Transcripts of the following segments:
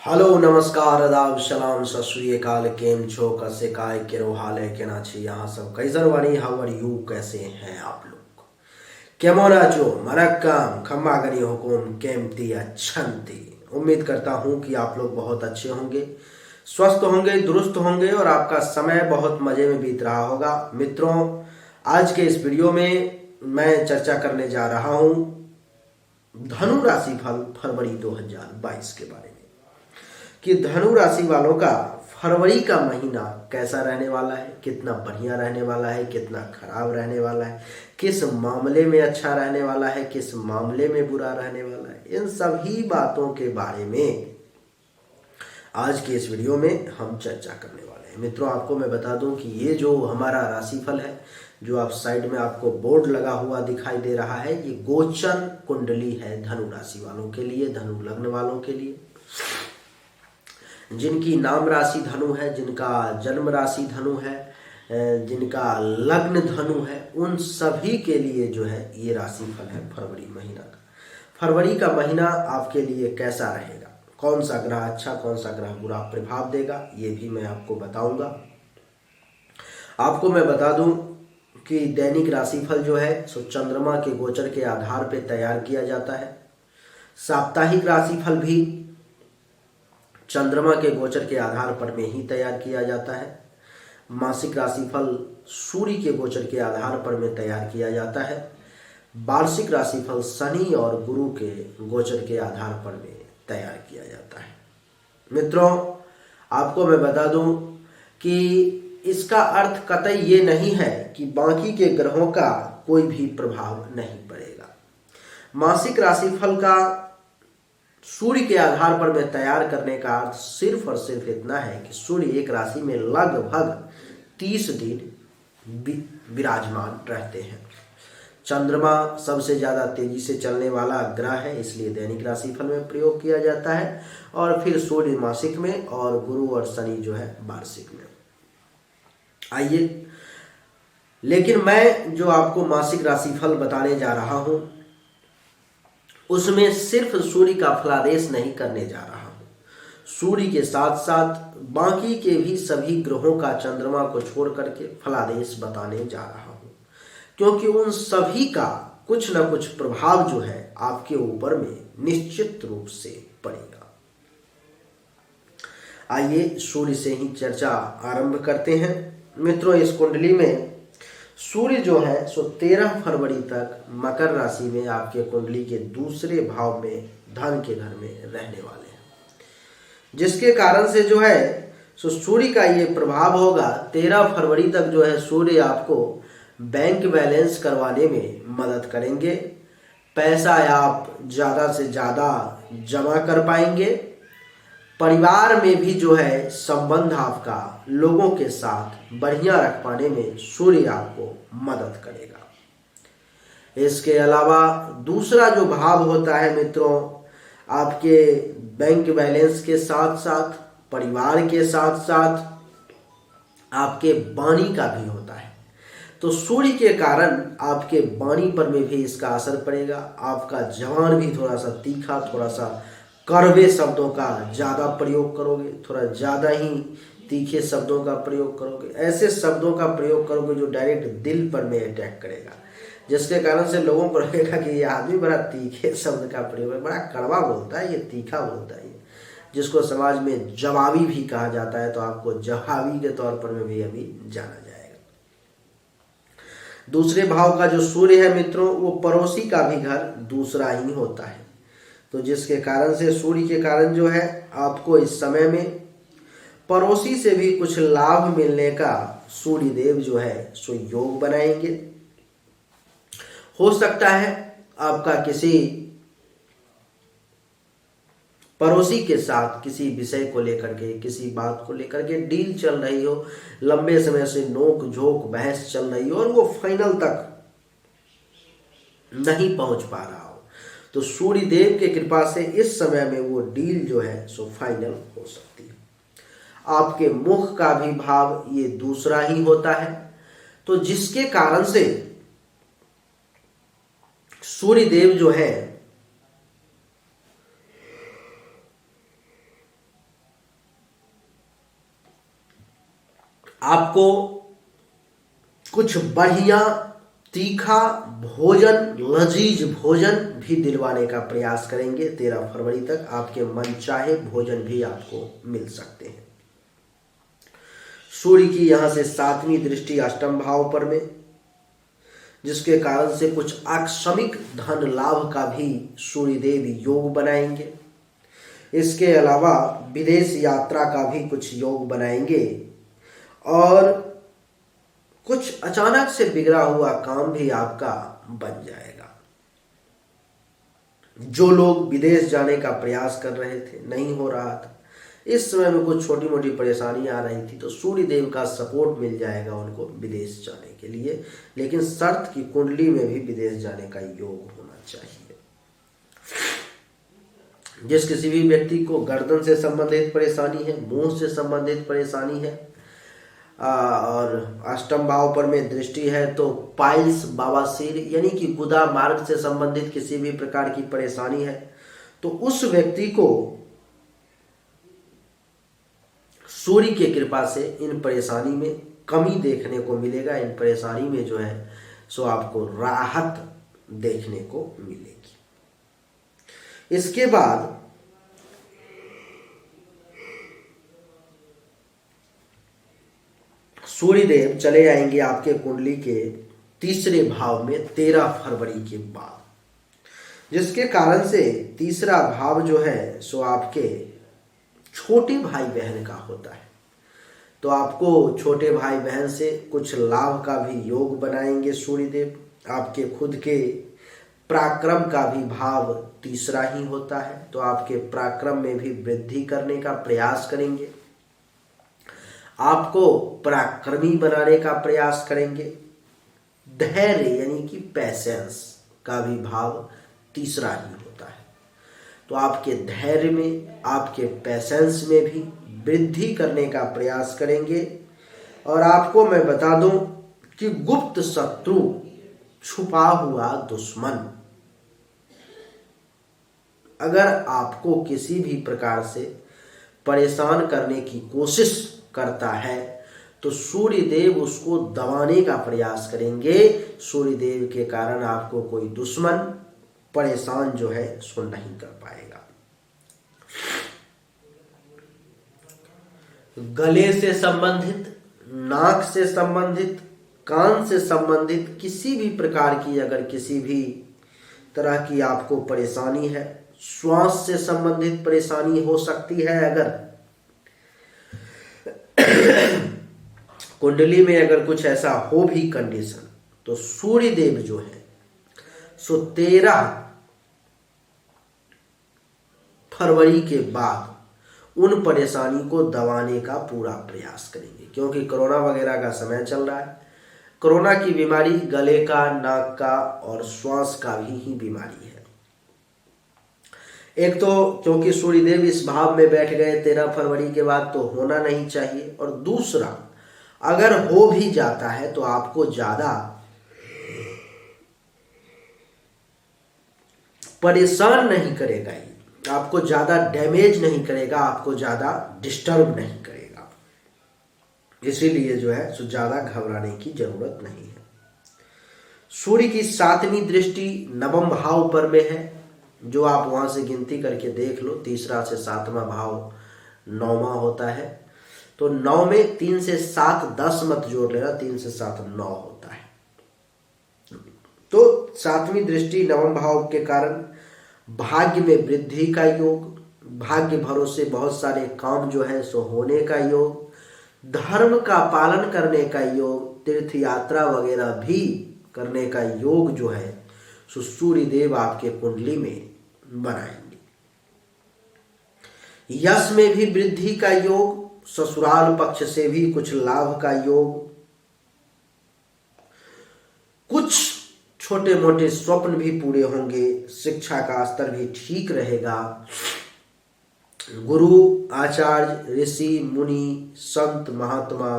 Hello नमस्कार आदाब सलाम सत श्री अकाल केम छो कसे काय केरो हाल है केना छी यहाँ सब कैसन वाणी हाउ आर यू कैसे हैं आप लोग केमन आछो मरक्कम खम्मा गनी हुकुम केमती अच्छंती। उम्मीद करता हूँ कि आप लोग बहुत अच्छे होंगे, स्वस्थ होंगे, दुरुस्त होंगे और आपका समय बहुत मजे में बीत रहा होगा। मित्रों, आज के इस वीडियो में मैं चर्चा करने जा रहा हूँ धनु राशि फल फरवरी 2022 के बारे में कि धनु राशि वालों का फरवरी का महीना कैसा रहने वाला है, कितना बढ़िया रहने वाला है, कितना खराब रहने वाला है, किस मामले में अच्छा रहने वाला है, किस मामले में बुरा रहने वाला है। इन सभी बातों के बारे में आज के इस वीडियो में हम चर्चा करने वाले हैं। मित्रों, आपको मैं बता दूं कि ये जो हमारा राशिफल है, जो आप साइड में आपको बोर्ड लगा हुआ दिखाई दे रहा है, ये गोचर कुंडली है धनु राशि वालों के लिए, धनु लग्न वालों के लिए। जिनकी नाम राशि धनु है, जिनका जन्म राशि धनु है, जिनका लग्न धनु है, उन सभी के लिए जो है ये राशिफल है फरवरी महीना का। फरवरी का महीना आपके लिए कैसा रहेगा, कौन सा ग्रह अच्छा, कौन सा ग्रह बुरा प्रभाव देगा, ये भी मैं आपको बताऊंगा। आपको मैं बता दूं कि दैनिक राशिफल जो है सो चंद्रमा के गोचर के आधार पर तैयार किया जाता है। साप्ताहिक राशिफल भी चंद्रमा के गोचर के आधार पर में ही तैयार किया जाता है। मासिक राशिफल सूर्य के गोचर के आधार पर में तैयार किया जाता है। वार्षिक राशिफल शनि और गुरु के गोचर के आधार पर में तैयार किया जाता है। मित्रों, आपको मैं बता दूं कि इसका अर्थ कतई ये नहीं है कि बाकी के ग्रहों का कोई भी प्रभाव नहीं पड़ेगा। मासिक राशिफल का सूर्य के आधार पर में तैयार करने का अर्थ सिर्फ और सिर्फ इतना है कि सूर्य एक राशि में लगभग 30 दिन विराजमान रहते हैं। चंद्रमा सबसे ज्यादा तेजी से चलने वाला ग्रह है, इसलिए दैनिक राशिफल में प्रयोग किया जाता है, और फिर सूर्य मासिक में और गुरु और शनि जो है वार्षिक में। आइए, लेकिन मैं जो आपको मासिक राशिफल बताने जा रहा हूं उसमें सिर्फ सूर्य का फलादेश नहीं करने जा रहा हूं। सूर्य के साथ साथ बाकी के भी सभी ग्रहों का चंद्रमा को छोड़ करके फलादेश बताने जा रहा हूं, क्योंकि उन सभी का कुछ न कुछ प्रभाव जो है आपके ऊपर में निश्चित रूप से पड़ेगा। आइए सूर्य से ही चर्चा आरंभ करते हैं। मित्रों, इस कुंडली में सूर्य जो है सो 13 फरवरी तक मकर राशि में आपके कुंडली के दूसरे भाव में धन के घर में रहने वाले हैं, जिसके कारण से जो है सो सूर्य का ये प्रभाव होगा। 13 फरवरी तक जो है सूर्य आपको बैंक बैलेंस करवाने में मदद करेंगे। पैसा आप ज़्यादा से ज़्यादा जमा कर पाएंगे। परिवार में भी जो है संबंध आपका लोगों के साथ बढ़िया रख पाने में सूर्य आपको मदद करेगा। इसके अलावा दूसरा जो भाव होता है मित्रों, आपके बैंक बैलेंस के साथ साथ, परिवार के साथ साथ आपके वाणी का भी होता है। तो सूर्य के कारण आपके वाणी पर में भी इसका असर पड़ेगा। आपका जबान भी थोड़ा सा तीखा, थोड़ा सा कड़वे शब्दों का ज़्यादा प्रयोग करोगे, थोड़ा ज़्यादा ही तीखे शब्दों का प्रयोग करोगे, ऐसे शब्दों का प्रयोग करोगे जो डायरेक्ट दिल पर में अटैक करेगा, जिसके कारण से लोगों को लगेगा कि ये आदमी बड़ा तीखे शब्द का प्रयोग है, बड़ा कड़वा बोलता है, ये तीखा बोलता है, जिसको समाज में जवाबी भी कहा जाता है। तो आपको जवाबी के तौर पर में भी अभी जाना जाएगा। दूसरे भाव का जो सूर्य है मित्रों, वो पड़ोसी का भी घर दूसरा ही होता है। तो जिसके कारण से सूर्य के कारण जो है आपको इस समय में पड़ोसी से भी कुछ लाभ मिलने का सूर्य देव जो है सो योग बनाएंगे। हो सकता है आपका किसी पड़ोसी के साथ किसी विषय को लेकर के, किसी बात को लेकर के डील चल रही हो, लंबे समय से नोक झोंक बहस चल रही हो और वो फाइनल तक नहीं पहुंच पा रहा हो, तो सूर्य देव के कृपा से इस समय में वो डील जो है सो फाइनल हो सकती है। आपके मुख का भी भाव ये दूसरा ही होता है, तो जिसके कारण से सूर्य देव जो है आपको कुछ बढ़िया तीखा भोजन, लजीज भोजन भी दिलवाने का प्रयास करेंगे। 13 फरवरी तक आपके मनचाहे भोजन भी आपको मिल सकते हैं। सूर्य की यहां से 7वीं दृष्टि अष्टम भाव पर में, जिसके कारण से कुछ आकस्मिक धन लाभ का भी सूर्यदेव योग बनाएंगे। इसके अलावा विदेश यात्रा का भी कुछ योग बनाएंगे और कुछ अचानक से बिगड़ा हुआ काम भी आपका बन जाएगा। जो लोग विदेश जाने का प्रयास कर रहे थे, नहीं हो रहा था, इस समय में कुछ छोटी मोटी परेशानी आ रही थी, तो सूर्य देव का सपोर्ट मिल जाएगा उनको विदेश जाने के लिए। लेकिन शर्त की कुंडली में भी विदेश जाने का योग होना चाहिए। जिस किसी भी व्यक्ति को गर्दन से संबंधित परेशानी है, मुंह से संबंधित परेशानी है और अष्टम भाव पर में दृष्टि है, तो पाइल्स, बवासीर यानी कि गुदा मार्ग से संबंधित किसी भी प्रकार की परेशानी है, तो उस व्यक्ति को सूर्य की कृपा से इन परेशानी में कमी देखने को मिलेगा। इन परेशानी में जो है सो आपको राहत देखने को मिलेगी। इसके बाद सूर्यदेव चले आएंगे आपके कुंडली के तीसरे भाव में 13 फरवरी के बाद, जिसके कारण से तीसरा भाव जो है सो आपके छोटे भाई बहन का होता है। तो आपको छोटे भाई बहन से कुछ लाभ का भी योग बनाएंगे सूर्यदेव। आपके खुद के पराक्रम का भी भाव तीसरा ही होता है, तो आपके पराक्रम में भी वृद्धि करने का प्रयास करेंगे। आपको पराक्रमी बनाने का प्रयास करेंगे। धैर्य यानी कि पैसेंस का भी भाव तीसरा ही होता है, तो आपके धैर्य में, आपके पैसेंस में भी वृद्धि करने का प्रयास करेंगे। और आपको मैं बता दूं कि गुप्त शत्रु, छुपा हुआ दुश्मन अगर आपको किसी भी प्रकार से परेशान करने की कोशिश करता है, तो सूर्यदेव उसको दबाने का प्रयास करेंगे। सूर्यदेव के कारण आपको कोई दुश्मन परेशान जो है सो नहीं कर पाएगा। गले से संबंधित, नाक से संबंधित, कान से संबंधित किसी भी प्रकार की अगर किसी भी तरह की आपको परेशानी है, श्वास से संबंधित परेशानी हो सकती है, अगर कुंडली में अगर कुछ ऐसा हो भी कंडीशन, तो सूर्यदेव जो है सो 13 फरवरी के बाद उन परेशानी को दबाने का पूरा प्रयास करेंगे। क्योंकि कोरोना वगैरह का समय चल रहा है। कोरोना की बीमारी गले का, नाक का और श्वास का भी बीमारी है। एक तो क्योंकि सूर्यदेव इस भाव में बैठ गए 13 फरवरी के बाद, तो होना नहीं चाहिए। और दूसरा, अगर हो भी जाता है तो आपको ज्यादा परेशान नहीं करेगा, आपको ज्यादा डैमेज नहीं करेगा, आपको ज्यादा डिस्टर्ब नहीं करेगा। इसीलिए जो है सो ज्यादा घबराने की जरूरत नहीं है। सूर्य की 7वीं दृष्टि नवम भाव पर में है, जो आप वहां से गिनती करके देख लो, तीसरा से 7वां भाव 9वां होता है। तो 9 में 3 से 7 10 मत जोड़ लेना, 3 से 7 9 होता है। तो 7वीं दृष्टि नवम भाव के कारण भाग्य में वृद्धि का योग, भाग्य भरोसे बहुत सारे काम जो है सो होने का योग, धर्म का पालन करने का योग, तीर्थ यात्रा वगैरह भी करने का योग जो है सो सूर्यदेव आपके कुंडली में बनाएंगे। यश में भी वृद्धि का योग, ससुराल पक्ष से भी कुछ लाभ का योग, कुछ छोटे मोटे स्वप्न भी पूरे होंगे, शिक्षा का स्तर भी ठीक रहेगा। गुरु, आचार्य, ऋषि, मुनि, संत, महात्मा,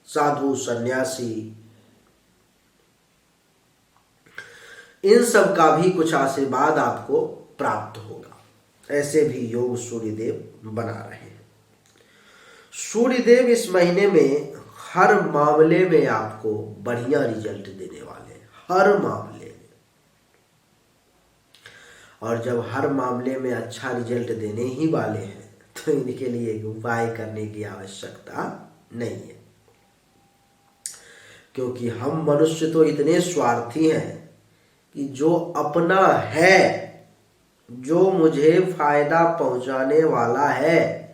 साधु, सन्यासी, इन सब का भी कुछ आशीर्वाद आपको प्राप्त होगा। ऐसे भी योग सूर्यदेव बना रहे हैं। सूर्यदेव इस महीने में हर मामले में आपको बढ़िया रिजल्ट देने वाले हैं, हर मामले में। और जब हर मामले में अच्छा रिजल्ट देने ही वाले हैं तो इनके लिए उपाय करने की आवश्यकता नहीं है, क्योंकि हम मनुष्य तो इतने स्वार्थी हैं कि जो अपना है, जो मुझे फायदा पहुंचाने वाला है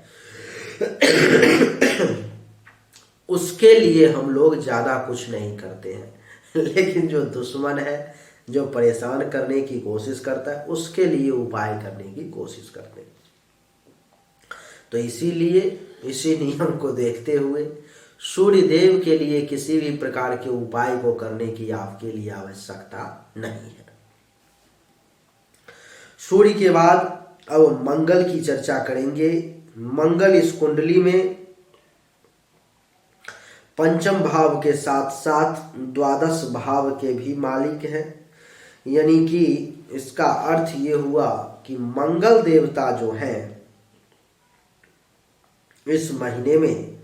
उसके लिए हम लोग ज्यादा कुछ नहीं करते हैं, लेकिन जो दुश्मन है, जो परेशान करने की कोशिश करता है, उसके लिए उपाय करने की कोशिश करते हैं। तो इसीलिए इसी नियम को देखते हुए सूर्य देव के लिए किसी भी प्रकार के उपाय को करने की आपके लिए आवश्यकता नहीं है। सूर्य के बाद अब मंगल की चर्चा करेंगे। मंगल इस कुंडली में पंचम भाव के साथ साथ द्वादश भाव के भी मालिक हैं, यानी कि इसका अर्थ ये हुआ कि मंगल देवता जो हैं इस महीने में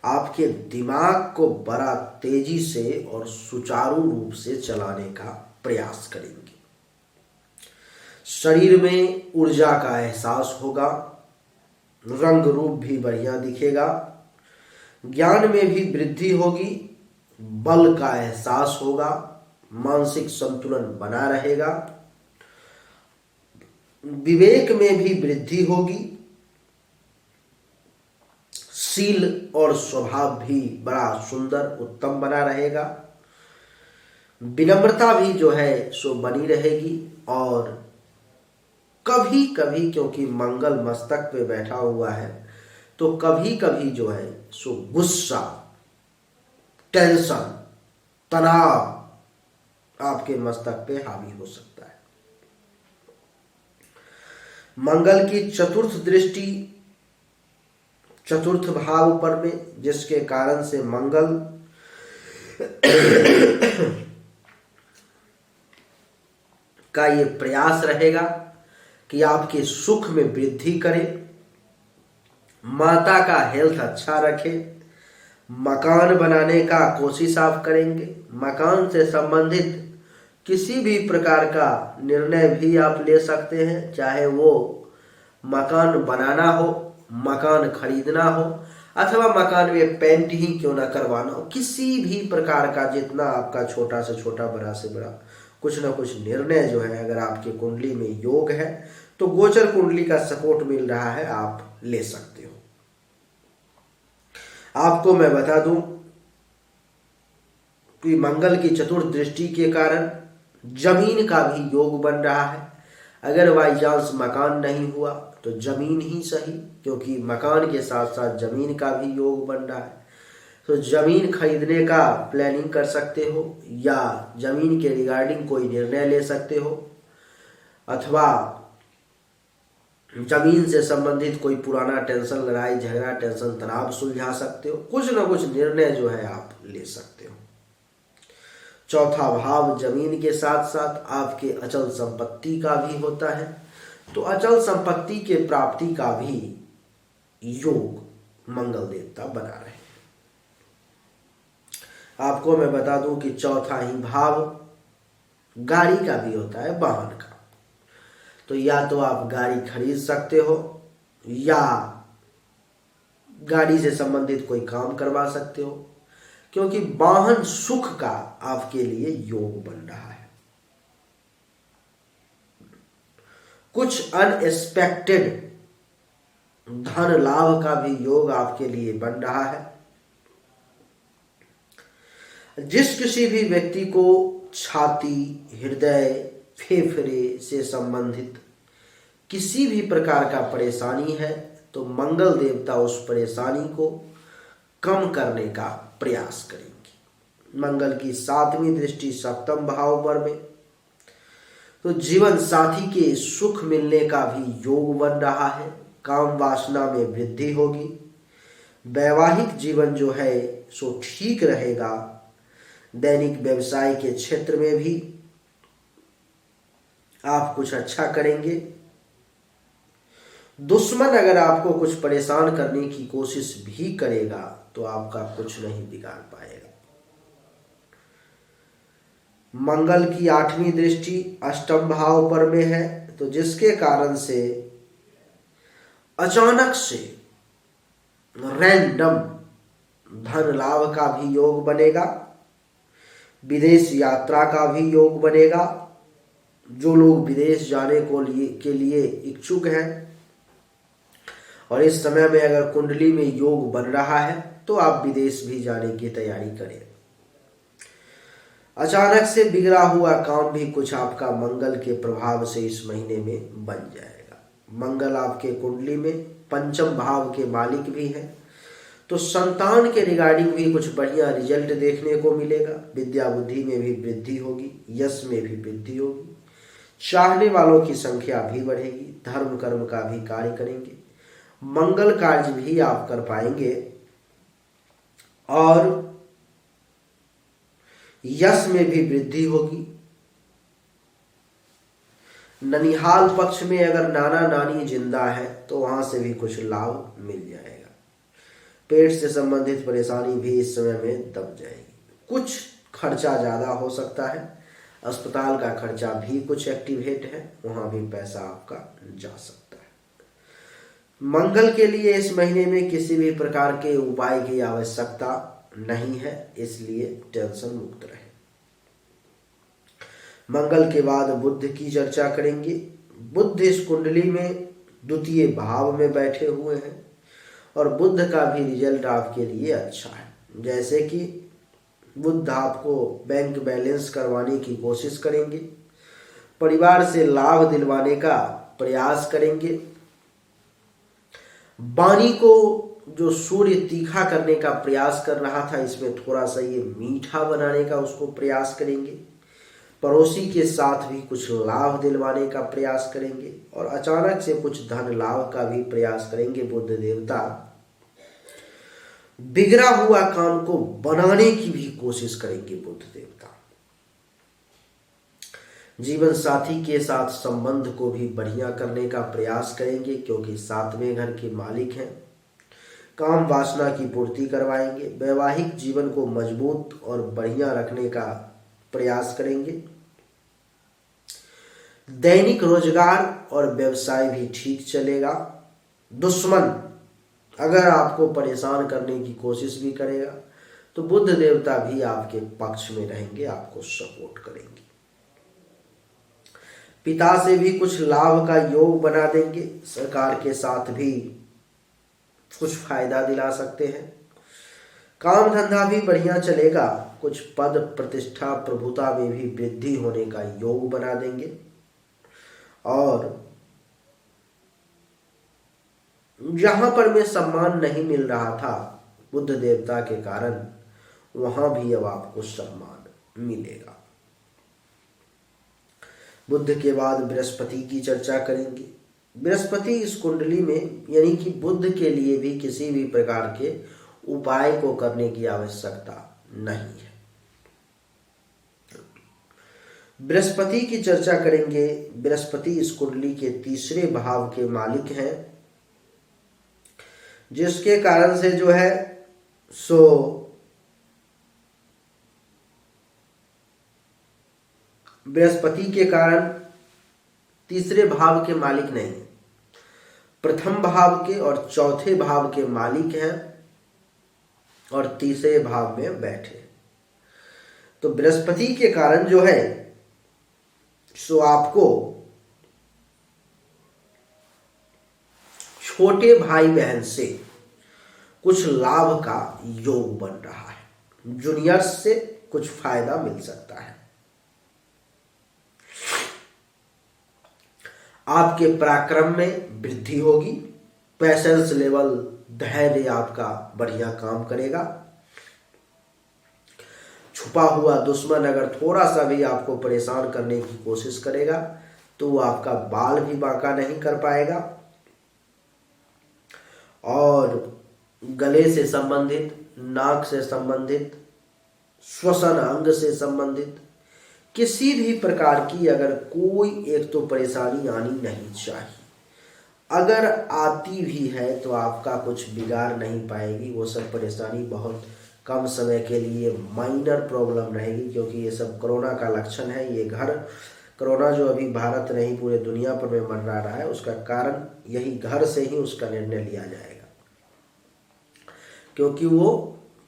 आपके दिमाग को बड़ा तेजी से और सुचारू रूप से चलाने का प्रयास करेंगे। शरीर में ऊर्जा का एहसास होगा, रंग रूप भी बढ़िया दिखेगा, ज्ञान में भी वृद्धि होगी, बल का एहसास होगा, मानसिक संतुलन बना रहेगा, विवेक में भी वृद्धि होगी, शील और स्वभाव भी बड़ा सुंदर उत्तम बना रहेगा, विनम्रता भी जो है सो बनी रहेगी। और कभी कभी क्योंकि मंगल मस्तक पे बैठा हुआ है तो कभी कभी जो है सो गुस्सा, टेंशन, तनाव आपके मस्तक पे हावी हो सकता है। मंगल की चतुर्थ दृष्टि चतुर्थ भाव पर में, जिसके कारण से मंगल का ये प्रयास रहेगा कि आपके सुख में वृद्धि करे, माता का हेल्थ अच्छा रखे, मकान बनाने का कोशिश आप करेंगे, मकान से संबंधित किसी भी प्रकार का निर्णय भी आप ले सकते हैं, चाहे वो मकान बनाना हो, मकान खरीदना हो, अथवा मकान में पेंट ही क्यों ना करवाना हो, किसी भी प्रकार का जितना आपका छोटा से छोटा, बड़ा से बड़ा कुछ ना कुछ निर्णय जो है, अगर आपके कुंडली में योग है तो गोचर कुंडली का सपोर्ट मिल रहा है, आप ले सकते हो। आपको मैं बता दूं कि मंगल की चतुर्थ दृष्टि के कारण जमीन का भी योग बन रहा है। अगर बाई चांस मकान नहीं हुआ तो जमीन ही सही, क्योंकि मकान के साथ साथ जमीन का भी योग बन रहा है। तो जमीन खरीदने का प्लानिंग कर सकते हो, या जमीन के रिगार्डिंग कोई निर्णय ले सकते हो, अथवा जमीन से संबंधित कोई पुराना टेंशन, लड़ाई झगड़ा, टेंशन, तनाव सुलझा सकते हो। कुछ ना कुछ निर्णय जो है आप ले सकते हो। चौथा भाव जमीन के साथ साथ आपके अचल संपत्ति का भी होता है, तो अचल संपत्ति के प्राप्ति का भी योग मंगल देवता बना रहे हैं। आपको मैं बता दूं कि चौथा ही भाव गाड़ी का भी होता है, वाहन का। तो या तो आप गाड़ी खरीद सकते हो, या गाड़ी से संबंधित कोई काम करवा सकते हो, क्योंकि वाहन सुख का आपके लिए योग बन रहा है। कुछ अनएक्सपेक्टेड धन लाभ का भी योग आपके लिए बन रहा है। जिस किसी भी व्यक्ति को छाती, हृदय, फेफड़े से संबंधित किसी भी प्रकार का परेशानी है तो मंगल देवता उस परेशानी को कम करने का प्रयास करेंगे। मंगल की सातवीं दृष्टि सप्तम भाव पर में, तो जीवन साथी के सुख मिलने का भी योग बन रहा है। काम वासना में वृद्धि होगी, वैवाहिक जीवन जो है सो ठीक रहेगा। दैनिक व्यवसाय के क्षेत्र में भी आप कुछ अच्छा करेंगे। दुश्मन अगर आपको कुछ परेशान करने की कोशिश भी करेगा तो आपका कुछ नहीं बिगाड़ पाएगा। मंगल की 8वीं दृष्टि अष्टम भाव पर में है, तो जिसके कारण से अचानक से रैंडम धन लाभ का भी योग बनेगा, विदेश यात्रा का भी योग बनेगा। जो लोग विदेश जाने के लिए इच्छुक हैं और इस समय में अगर कुंडली में योग बन रहा है तो आप विदेश भी जाने की तैयारी करें। अचानक से बिगड़ा हुआ काम भी कुछ आपका मंगल के प्रभाव से इस महीने में बन जाएगा। मंगल आपके कुंडली में पंचम भाव के मालिक भी है, तो संतान के रिगार्डिंग भी कुछ बढ़िया रिजल्ट देखने को मिलेगा। विद्या बुद्धि में भी वृद्धि होगी, यश में भी वृद्धि होगी, चाहने वालों की संख्या भी बढ़ेगी, धर्म कर्म का भी कार्य करेंगे, मंगल कार्य भी आप कर पाएंगे और यश में भी वृद्धि होगी। ननिहाल पक्ष में अगर नाना नानी जिंदा है तो वहां से भी कुछ लाभ मिल जाएगा। पेट से संबंधित परेशानी भी इस समय में दब जाएगी। कुछ खर्चा ज्यादा हो सकता है, अस्पताल का खर्चा भी कुछ एक्टिवेट है, वहां भी पैसा आपका जा सकता है। मंगल के लिए इस महीने में किसी भी प्रकार के उपाय की आवश्यकता नहीं है, इसलिए टेंशन मुक्त रहे। मंगल के बाद बुध की चर्चा करेंगे। बुध इस कुंडली में द्वितीय भाव में बैठे हुए हैं और बुध का भी रिजल्ट आपके लिए अच्छा है। जैसे कि बुध आपको बैंक बैलेंस करवाने की कोशिश करेंगे, परिवार से लाभ दिलवाने का प्रयास करेंगे, वाणी को जो सूर्य तीखा करने का प्रयास कर रहा था इसमें थोड़ा सा ये मीठा बनाने का उसको प्रयास करेंगे, पड़ोसी के साथ भी कुछ लाभ दिलवाने का प्रयास करेंगे और अचानक से कुछ धन लाभ का भी प्रयास करेंगे। बुध देवता बिगड़ा हुआ काम को बनाने की भी कोशिश करेंगे। बुध देवता जीवन साथी के साथ संबंध को भी बढ़िया करने का प्रयास करेंगे, क्योंकि 7वें घर के मालिक हैं। काम वासना की पूर्ति करवाएंगे, वैवाहिक जीवन को मजबूत और बढ़िया रखने का प्रयास करेंगे। दैनिक रोजगार और व्यवसाय भी ठीक चलेगा। दुश्मन अगर आपको परेशान करने की कोशिश भी करेगा तो बुध देवता भी आपके पक्ष में रहेंगे, आपको सपोर्ट करेंगे। पिता से भी कुछ लाभ का योग बना देंगे, सरकार के साथ भी कुछ फायदा दिला सकते हैं। काम धंधा भी बढ़िया चलेगा, कुछ पद प्रतिष्ठा प्रभुता में भी वृद्धि होने का योग बना देंगे और जहां पर में सम्मान नहीं मिल रहा था बुध देवता के कारण, वहां भी अब आपको सम्मान मिलेगा। बुध के बाद बृहस्पति की चर्चा करेंगे। बृहस्पति इस कुंडली में यानी कि बुध के लिए भी किसी भी प्रकार के उपाय को करने की आवश्यकता नहीं है। बृहस्पति की चर्चा करेंगे। बृहस्पति इस कुंडली के 3रे भाव के मालिक हैं, जिसके कारण से जो है सो बृहस्पति के कारण 3रे भाव के मालिक नहीं, प्रथम भाव के और चौथे भाव के मालिक हैं और 3रे भाव में बैठे। तो बृहस्पति के कारण जो है सो आपको छोटे भाई बहन से कुछ लाभ का योग बन रहा है, जूनियर्स से कुछ फायदा मिल सकता है। आपके पराक्रम में वृद्धि होगी, पैशंस लेवल धैर्य आपका बढ़िया काम करेगा। छुपा हुआ दुश्मन अगर थोड़ा सा भी आपको परेशान करने की कोशिश करेगा तो वो आपका बाल भी बांका नहीं कर पाएगा और गले से संबंधित, नाक से संबंधित, श्वसन अंग से संबंधित किसी भी प्रकार की अगर कोई एक तो परेशानी आनी नहीं चाहिए। अगर आती भी है तो आपका कुछ बिगाड़ नहीं पाएगी। वो सब परेशानी बहुत कम समय के लिए माइनर प्रॉब्लम रहेगी, क्योंकि ये सब कोरोना का लक्षण है। ये घर कोरोना जो अभी भारत नहीं पूरे दुनिया पर में मंडरा रहा है, उसका कारण यही घर से ही उसका निर्णय लिया जाएगा, क्योंकि वो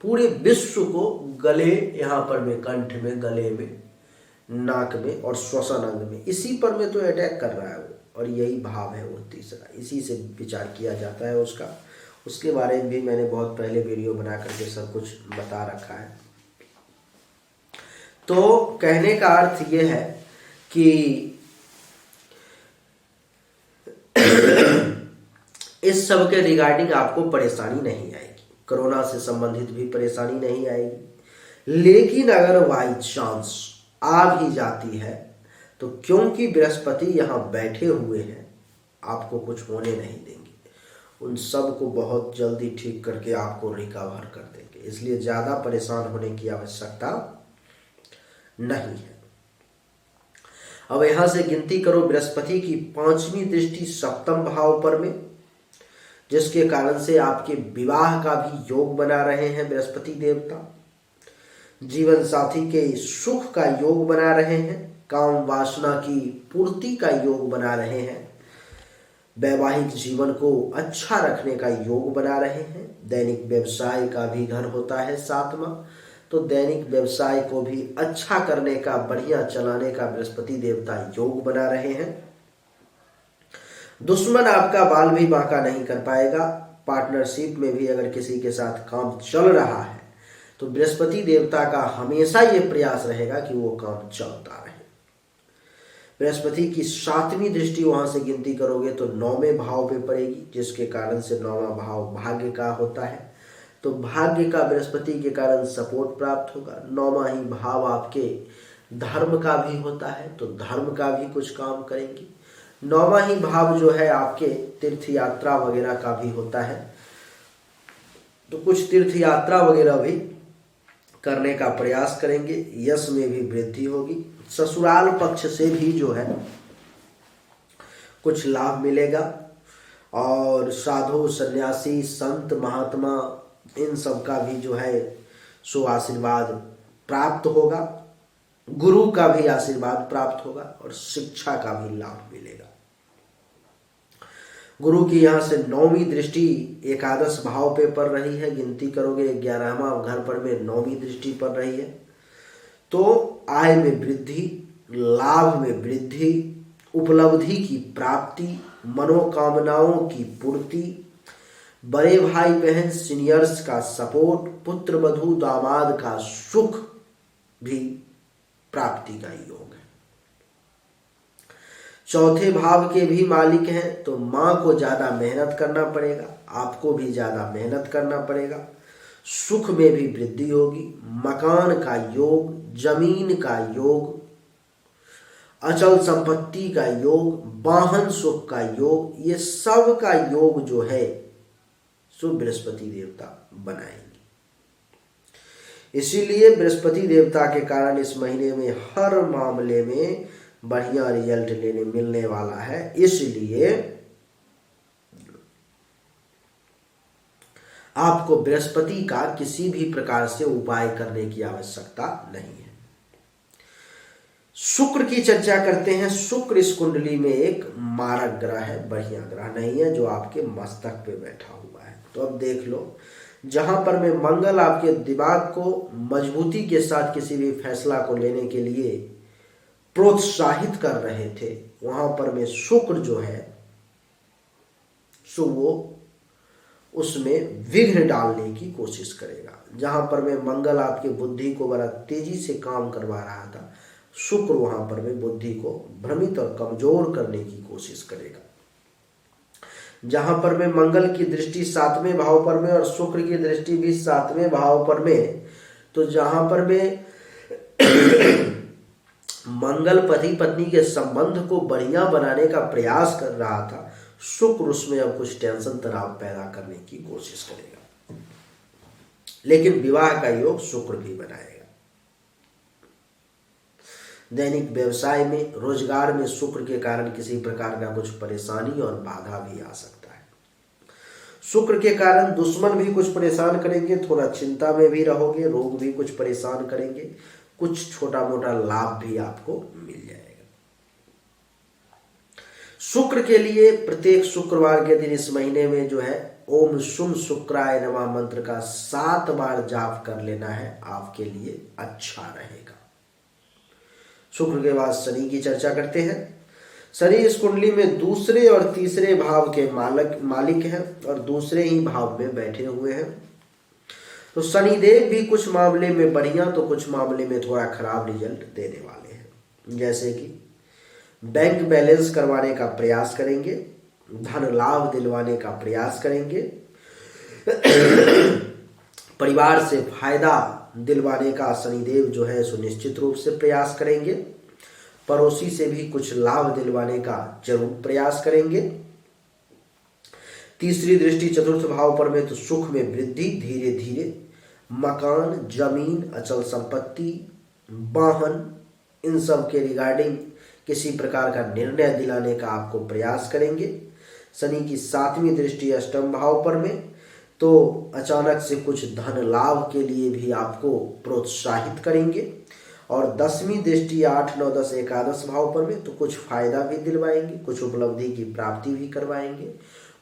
पूरे विश्व को गले यहाँ पर में, कंठ में, गले में, नाक में और श्वसन अंग में, इसी पर में तो अटैक कर रहा है वो। और यही भाव है वो तीसरा, इसी से विचार किया जाता है उसका। उसके बारे में भी मैंने बहुत पहले वीडियो बना करके सब कुछ बता रखा है। तो कहने का अर्थ ये है कि इस सब के रिगार्डिंग आपको परेशानी नहीं आएगी, कोरोना से संबंधित भी परेशानी नहीं आएगी। लेकिन अगर बाई चांस आ भी जाती है तो क्योंकि बृहस्पति यहाँ बैठे हुए हैं, आपको कुछ होने नहीं देंगे। उन सब को बहुत जल्दी ठीक करके आपको रिकवर कर देंगे, इसलिए ज़्यादा परेशान होने की आवश्यकता नहीं है। अब यहाँ से गिनती करो, बृहस्पति की 5वीं दृष्टि सप्तम भाव पर में, जिसके कारण से आपके विवाह का भी योग बना रहे हैं बृहस्पति देवता। जीवन साथी के सुख का योग बना रहे हैं, काम वासना की पूर्ति का योग बना रहे हैं, वैवाहिक जीवन को अच्छा रखने का योग बना रहे हैं। दैनिक व्यवसाय का भी घर होता है 7वां, तो दैनिक व्यवसाय को भी अच्छा करने का, बढ़िया चलाने का बृहस्पति देवता योग बना रहे हैं। दुश्मन आपका बाल भी बांका नहीं कर पाएगा। पार्टनरशिप में भी अगर किसी के साथ काम चल रहा है तो बृहस्पति देवता का हमेशा ये प्रयास रहेगा कि वो काम चलता रहे। बृहस्पति की 7वीं दृष्टि वहां से गिनती करोगे तो 9वें भाव पे पड़ेगी, जिसके कारण से 9वां भाव भाग्य का होता है। तो भाग्य का बृहस्पति के कारण सपोर्ट प्राप्त होगा। 9वां ही भाव आपके धर्म का भी होता है, तो धर्म का भी कुछ काम करेंगे। 9वां ही भाव जो है आपके तीर्थ यात्रा वगैरह का भी होता है, तो कुछ तीर्थ यात्रा वगैरह भी करने का प्रयास करेंगे। यश में भी वृद्धि होगी। ससुराल पक्ष से भी जो है कुछ लाभ मिलेगा, और साधु, सन्यासी, संत, महात्मा, इन सब का भी जो है सो आशीर्वाद प्राप्त होगा। गुरु का भी आशीर्वाद प्राप्त होगा और शिक्षा का भी लाभ मिलेगा। गुरु की यहाँ से 9वीं दृष्टि एकादश भाव पे पड़ रही है। गिनती करोगे 11वां घर पर में 9वीं दृष्टि पड़ रही है। तो आय में वृद्धि, लाभ में वृद्धि, उपलब्धि की प्राप्ति, मनोकामनाओं की पूर्ति, बड़े भाई बहन सीनियर्स का सपोर्ट, पुत्र वधू दामाद का सुख भी प्राप्ति का योग है। चौथे भाव के भी मालिक हैं, तो माँ को ज्यादा मेहनत करना पड़ेगा, आपको भी ज्यादा मेहनत करना पड़ेगा। सुख में भी वृद्धि होगी। मकान का योग, जमीन का योग, अचल संपत्ति का योग, वाहन सुख का योग, ये सब का योग जो है सो बृहस्पति देवता बनाएंगे। इसीलिए बृहस्पति देवता के कारण इस महीने में हर मामले में बढ़िया रिजल्ट लेने मिलने वाला है। इसलिए आपको बृहस्पति का किसी भी प्रकार से उपाय करने की आवश्यकता नहीं है। शुक्र की चर्चा करते हैं। शुक्र इस कुंडली में एक मारक ग्रह है, बढ़िया ग्रह नहीं है, जो आपके मस्तक पे बैठा हुआ है। तो अब देख लो, जहां पर में मंगल आपके दिमाग को मजबूती के साथ किसी भी फैसला को लेने के लिए प्रोत्साहित कर रहे थे, वहां पर में शुक्र जो है सो वो उसमें विघ्न डालने की कोशिश करेगा। जहां पर में मंगल आपके बुद्धि को बड़ा तेजी से काम करवा रहा था, शुक्र वहां पर में बुद्धि को भ्रमित और कमजोर करने की कोशिश करेगा। जहां पर में मंगल की दृष्टि 7वें भाव पर में और शुक्र की दृष्टि भी 7वें भाव पर में, तो जहां पर में मंगल पति पत्नी के संबंध को बढ़िया बनाने का प्रयास कर रहा था, शुक्र उसमें अब कुछ टेंशन तनाव पैदा करने की कोशिश करेगा। लेकिन विवाह का योग शुक्र भी बनाएगा। दैनिक व्यवसाय में, रोजगार में शुक्र के कारण किसी प्रकार का कुछ परेशानी और बाधा भी आ सकता है। शुक्र के कारण दुश्मन भी कुछ परेशान करेंगे, थोड़ा चिंता में भी रहोगे, रोग भी कुछ परेशान करेंगे, कुछ छोटा मोटा लाभ भी आपको मिल जाएगा। शुक्र के लिए प्रत्येक शुक्रवार के दिन इस महीने में जो है ओम शुम शुक्राय नमः मंत्र का 7 बार जाप कर लेना है, आपके लिए अच्छा रहेगा। शुक्र के बाद शनि की चर्चा करते हैं। शनि इस कुंडली में दूसरे और तीसरे भाव के मालिक हैं और दूसरे ही भाव में बैठे हुए हैं। तो शनिदेव भी कुछ मामले में बढ़िया तो कुछ मामले में थोड़ा खराब रिजल्ट देने वाले हैं। जैसे कि बैंक बैलेंस करवाने का प्रयास करेंगे, धन लाभ दिलवाने का प्रयास करेंगे, परिवार से फायदा दिलवाने का शनिदेव जो है सुनिश्चित रूप से प्रयास करेंगे, पड़ोसी से भी कुछ लाभ दिलवाने का जरूर प्रयास करेंगे। तीसरी दृष्टि चतुर्थ भाव पर में तो सुख में वृद्धि, धीरे धीरे मकान, जमीन, अचल संपत्ति, वाहन, इन सब के रिगार्डिंग किसी प्रकार का निर्णय दिलाने का आपको प्रयास करेंगे। शनि की 7वीं दृष्टि अष्टम भाव पर में तो अचानक से कुछ धन लाभ के लिए भी आपको प्रोत्साहित करेंगे और 10वीं दृष्टि 8, 9, 10, 11 भाव पर में तो कुछ फायदा भी दिलवाएंगे, कुछ उपलब्धि की प्राप्ति भी करवाएंगे,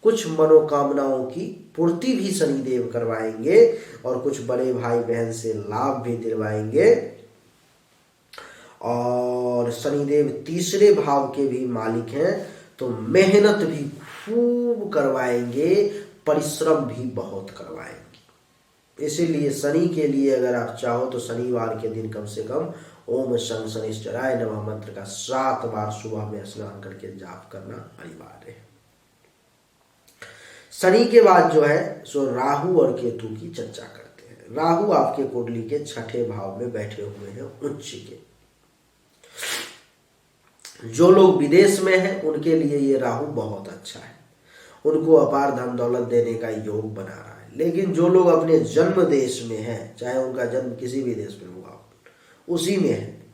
कुछ मनोकामनाओं की पूर्ति भी शनिदेव करवाएंगे और कुछ बड़े भाई बहन से लाभ भी दिलवाएंगे। और शनिदेव तीसरे भाव के भी मालिक हैं तो मेहनत भी खूब करवाएंगे, परिश्रम भी बहुत करवाएंगे। इसीलिए शनि के लिए अगर आप चाहो तो शनिवार के दिन कम से कम ओम शं शनिश्चराय नमः मंत्र का 7 बार सुबह में स्नान करके जाप करना अनिवार्य है। शनि के बाद जो है सो राहु और केतु की चर्चा करते हैं। राहु आपके कुंडली के 6ठे भाव में बैठे हुए हैं उच्च के। जो लोग विदेश में हैं उनके लिए ये राहु बहुत अच्छा है, उनको अपार धन दौलत देने का योग बना रहा है। लेकिन जो लोग अपने जन्म देश में हैं, चाहे उनका जन्म किसी भी देश में हुआ उसी में है,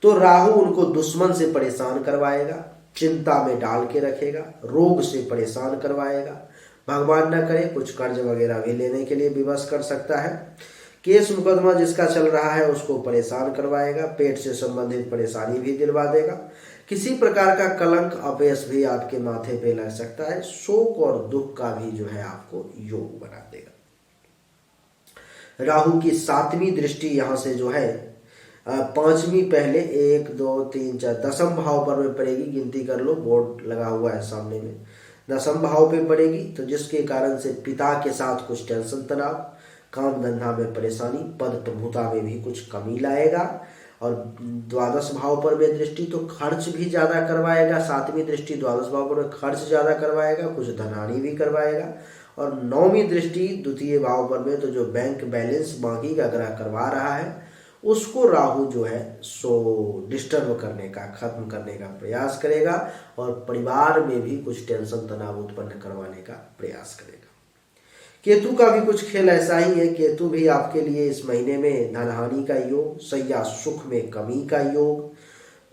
तो राहु उनको दुश्मन से परेशान करवाएगा, चिंता में डाल के रखेगा, रोग से परेशान करवाएगा, भगवान न करे कुछ कर्ज वगैरह भी लेने के लिए विवश कर सकता है। केस मुकदमा जिसका चल रहा है उसको परेशान करवाएगा, पेट से संबंधित परेशानी भी दिलवा देगा, किसी प्रकार का कलंक अपयश भी आपके माथे पे लग सकता है, शोक और दुख का भी जो है आपको योग बना देगा। राहु की 7वीं दृष्टि यहाँ से जो है 5वीं पहले 1, 2, 3, 4 10म भाव पर में पड़ेगी, गिनती कर लो, बोर्ड लगा हुआ है सामने में, 10म भाव पे पड़ेगी। तो जिसके कारण से पिता के साथ कुछ टेंशन तनाव, काम धंधा में परेशानी, पद प्रभुता में भी कुछ कमी लाएगा। और 12 भाव पर में दृष्टि तो खर्च भी ज़्यादा करवाएगा, 7वीं दृष्टि 12 भाव पर में खर्च ज़्यादा करवाएगा, कुछ धनहानि भी करवाएगा। और 9वीं दृष्टि द्वितीय भाव पर में तो जो बैंक बैलेंस बाकी का ग्रह करवा रहा है उसको राहु जो है सो डिस्टर्ब करने का, खत्म करने का प्रयास करेगा और परिवार में भी कुछ टेंशन तनाव उत्पन्न करवाने का प्रयास करेगा। केतु का भी कुछ खेल ऐसा ही है, केतु भी आपके लिए इस महीने में धनहानि का योग, शैया सुख में कमी का योग,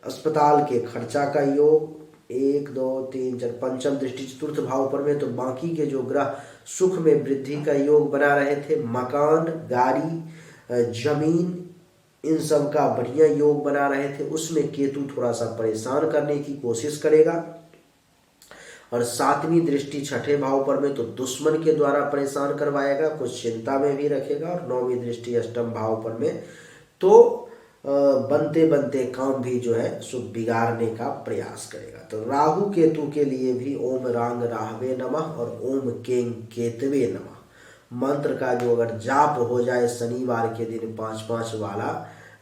अस्पताल के खर्चा का योग, 1, 2, 3, 4 5म दृष्टि चतुर्थ भाव पर में तो बाकी के जो ग्रह सुख में वृद्धि का योग बना रहे थे, मकान, गाड़ी, जमीन, इन सब का बढ़िया योग बना रहे थे, उसमें केतु थोड़ा सा परेशान करने की कोशिश करेगा। और 7वीं दृष्टि 6ठे भाव पर में तो दुश्मन के द्वारा परेशान करवाएगा, कुछ चिंता में भी रखेगा। और 9वीं दृष्टि 8म भाव पर में तो बनते बनते काम भी जो है सो बिगाड़ने का प्रयास करेगा। तो राहु केतु के लिए भी ओम रांग राहवे नमः और ओम केंग केतवे नमः मंत्र का जो अगर जाप हो जाए शनिवार के दिन 5-5 वाला,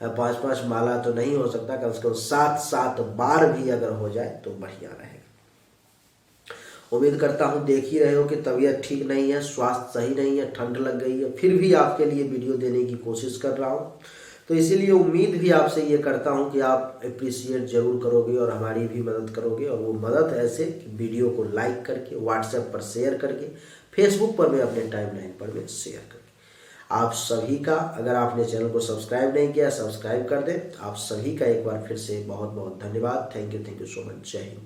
5-5 माला तो नहीं हो सकता, कम से कम 7-7 बार भी अगर हो जाए तो बढ़िया रहेगा। उम्मीद करता हूँ देख ही रहे हो कि तबीयत ठीक नहीं है, स्वास्थ्य सही नहीं है, ठंड लग गई है, फिर भी आपके लिए वीडियो देने की कोशिश कर रहा हूँ। तो इसीलिए उम्मीद भी आपसे ये करता हूँ कि आप अप्रिशिएट जरूर करोगे और हमारी भी मदद करोगे। और वो मदद ऐसे कि वीडियो को लाइक करके, व्हाट्सएप पर शेयर करके, फेसबुक पर में अपने टाइमलाइन पर में शेयर करके। आप सभी का, अगर आपने चैनल को सब्सक्राइब नहीं किया, सब्सक्राइब कर दें। आप सभी का एक बार फिर से बहुत बहुत धन्यवाद। Thank you so much. जय हिंद।